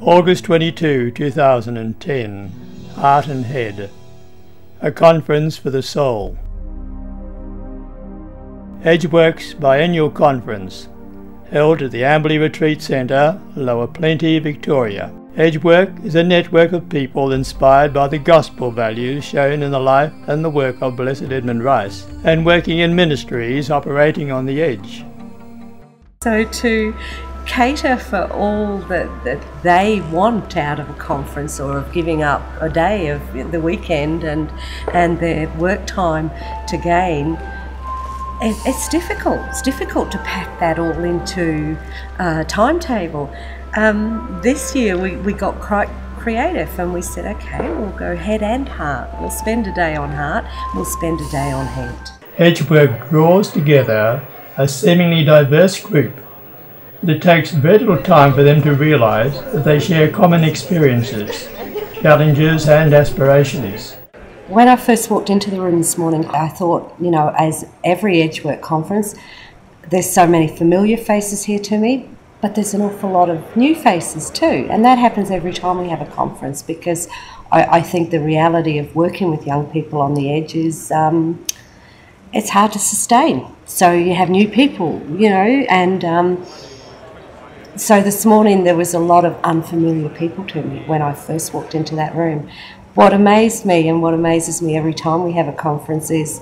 August 22, 2010, Heart and Head, a conference for the soul. Edgeworks Biennial Conference, held at the Amberley Retreat Centre, Lower Plenty, Victoria. Edgework is a network of people inspired by the gospel values shown in the life and the work of Blessed Edmund Rice, and working in ministries operating on the edge. So to cater for all that they want out of a conference, or of giving up a day of the weekend and their work time to gain, it's difficult. It's difficult to pack that all into a timetable. This year we got quite creative and we said, okay, we'll go head and heart. We'll spend a day on heart, we'll spend a day on head. Edgework draws together a seemingly diverse group. It takes very little time for them to realise that they share common experiences, challenges and aspirations. When I first walked into the room this morning, I thought, you know, as every Edgework conference, there's so many familiar faces here to me, but there's an awful lot of new faces too. And that happens every time we have a conference, because I think the reality of working with young people on the edge is it's hard to sustain. So you have new people, you know, and so this morning there was a lot of unfamiliar people to me when I first walked into that room. What amazed me, and what amazes me every time we have a conference, is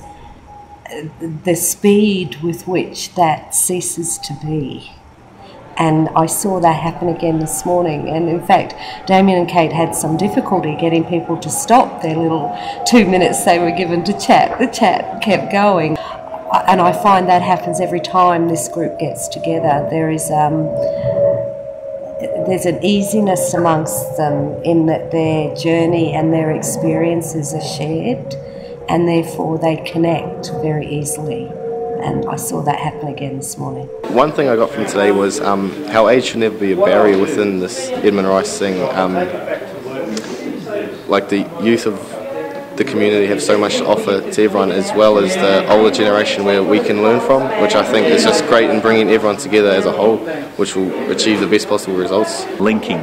the speed with which that ceases to be. And I saw that happen again this morning. And in fact, Damien and Kate had some difficulty getting people to stop their little 2 minutes they were given to chat. The chat kept going. And I find that happens every time this group gets together. There's an easiness amongst them in that their journey and their experiences are shared, and therefore they connect very easily. And I saw that happen again this morning. One thing I got from today was how age should never be a barrier within this Edmund Rice thing. Like the youth of the community have so much to offer to everyone, as well as the older generation where we can learn from, which I think is just great in bringing everyone together as a whole, which will achieve the best possible results. Linking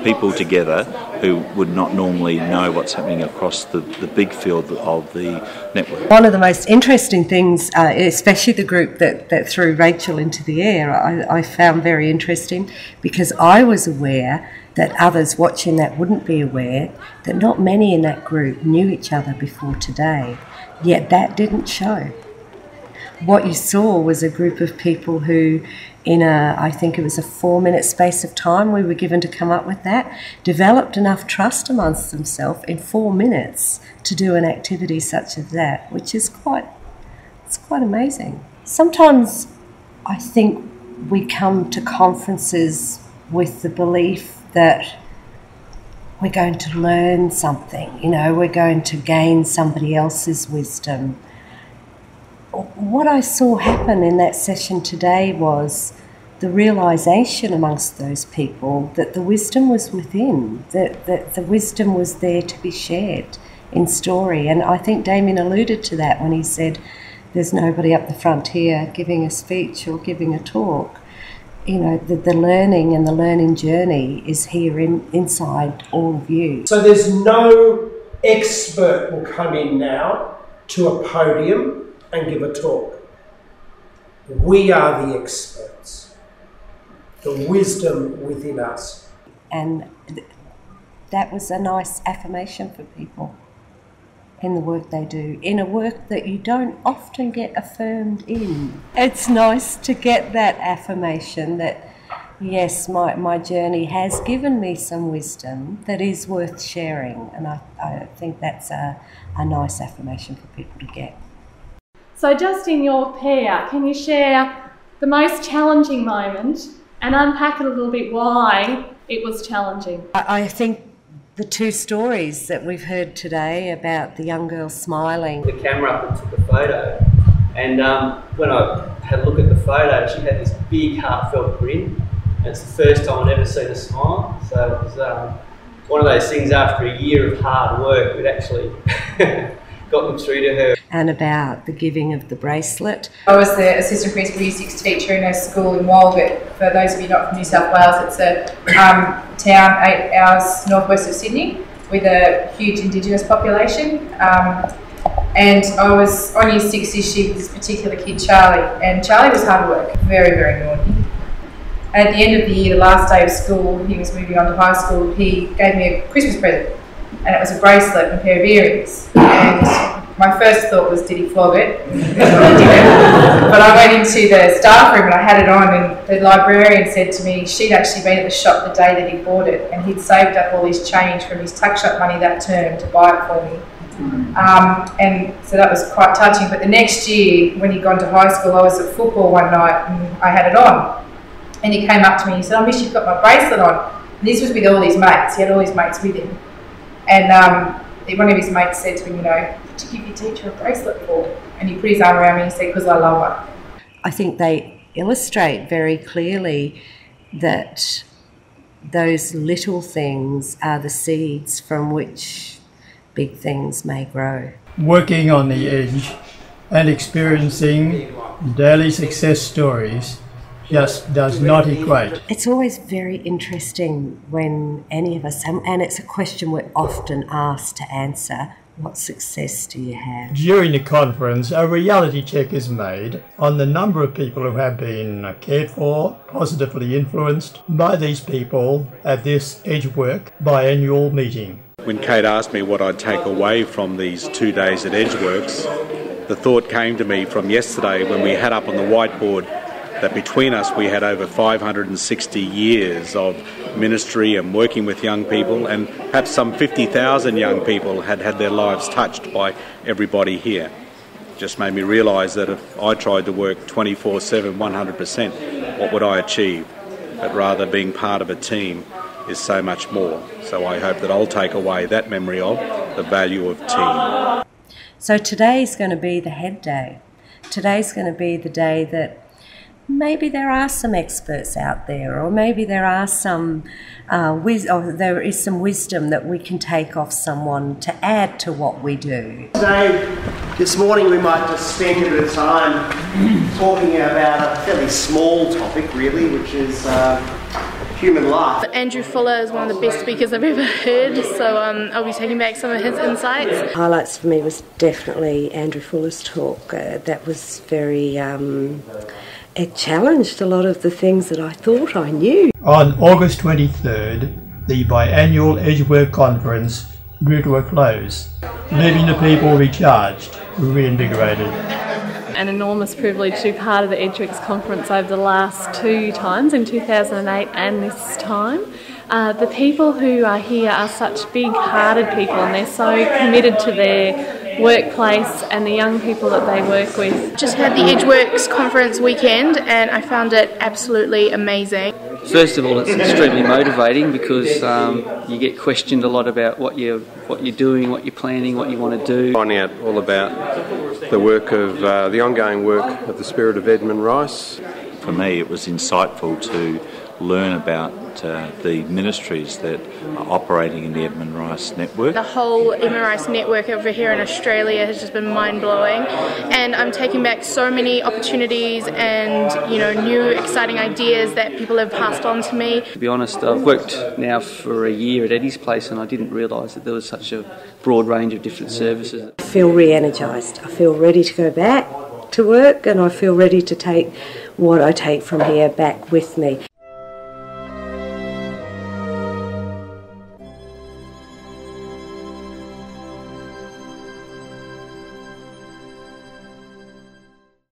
people together who would not normally know what's happening across the big field of the network. One of the most interesting things, especially the group that threw Rachel into the air, I found very interesting, because I was aware that others watching that wouldn't be aware that not many in that group knew each other before today, yet that didn't show. What you saw was a group of people who, in I think it was a 4-minute space of time we were given to come up with that, developed enough trust amongst themselves in 4 minutes to do an activity such as that, which is quite amazing. Sometimes I think we come to conferences with the belief that we're going to learn something, you know, we're going to gain somebody else's wisdom. What I saw happen in that session today was the realisation amongst those people that the wisdom was within, that the wisdom was there to be shared in story. And I think Damien alluded to that when he said there's nobody up the front here giving a speech or giving a talk. You know, the learning and the learning journey is here inside all of you. So there's no expert will come in now to a podium and give a talk. We are the experts, the wisdom within us. And that was a nice affirmation for people in the work they do, in a work that you don't often get affirmed in. It's nice to get that affirmation that, yes, my journey has given me some wisdom that is worth sharing, and I think that's a nice affirmation for people to get. So just in your pair, can you share the most challenging moment and unpack it a little bit why it was challenging? I think the two stories that we've heard today about the young girl smiling. The camera up and took a photo, and when I had a look at the photo, she had this big heartfelt grin, and it's the first time I'd ever seen her smile. So it was one of those things, after a year of hard work, we'd actually got them through to her. And about the giving of the bracelet. I was the assistant principal Year 6 teacher in a school in Walgett. For those of you not from New South Wales, it's a town 8 hours northwest of Sydney with a huge Indigenous population. And I was on Year 6 this year with this particular kid, Charlie. And Charlie was hard work, very, very naughty. And at the end of the year, the last day of school, he was moving on to high school, he gave me a Christmas present. And it was a bracelet and a pair of earrings. And my first thought was, did he flog it? But I went into the staff room and I had it on, and the librarian said to me she'd actually been at the shop the day that he bought it, and he'd saved up all his change from his tuck shop money that term to buy it for me. And so that was quite touching. But the next year, when he'd gone to high school, I was at football one night and I had it on. And he came up to me and he said, "Oh, Miss, you've got my bracelet on." And this was with all his mates. He had all his mates with him. And one of his mates said to him, "Did you give your teacher a bracelet for?" And he put his arm around me and he said, "Because I love her." I think they illustrate very clearly that those little things are the seeds from which big things may grow. Working on the edge and experiencing daily success stories just does not equate. It's always very interesting when any of us, and it's a question we're often asked to answer, what success do you have? During the conference, a reality check is made on the number of people who have been cared for, positively influenced by these people at this Edgework biannual meeting. When Kate asked me what I'd take away from these 2 days at Edgeworks, the thought came to me from yesterday when we had up on the whiteboard that between us we had over 560 years of ministry and working with young people, and perhaps some 50,000 young people had had their lives touched by everybody here. It just made me realise that if I tried to work 24/7, 100%, what would I achieve? But rather being part of a team is so much more. So I hope that I'll take away that memory of the value of team. So today's going to be the head day. Today's going to be the day that maybe there are some experts out there, or maybe there are some there is some wisdom that we can take off someone to add to what we do. This morning we might just spend a bit of time talking about a fairly small topic, really, which is human life. Andrew Fuller is one of the best speakers I've ever heard, so I'll be taking back some of his insights. Highlights for me was definitely Andrew Fuller's talk. That was very... it challenged a lot of the things that I thought I knew. On August 23rd, the biannual Edgework Conference drew to a close, leaving the people recharged, reinvigorated. An enormous privilege to be part of the Edgeworks Conference over the last 2 times, in 2008 and this time. The people who are here are such big-hearted people, and they're so committed to their workplace and the young people that they work with. Just had the Edgeworks Conference weekend and I found it absolutely amazing. First of all, it's extremely motivating because you get questioned a lot about what you're doing, what you're planning, what you want to do. Finding out all about the work of the ongoing work of the spirit of Edmund Rice. For me, it was insightful to learn about the ministries that are operating in the Edmund Rice network. The whole Edmund Rice network over here in Australia has just been mind-blowing, and I'm taking back so many opportunities and new exciting ideas that people have passed on to me. To be honest, I've worked now for a year at Eddie's place and I didn't realise that there was such a broad range of different services. I feel re-energised. I feel ready to go back to work, and I feel ready to take what I take from here back with me.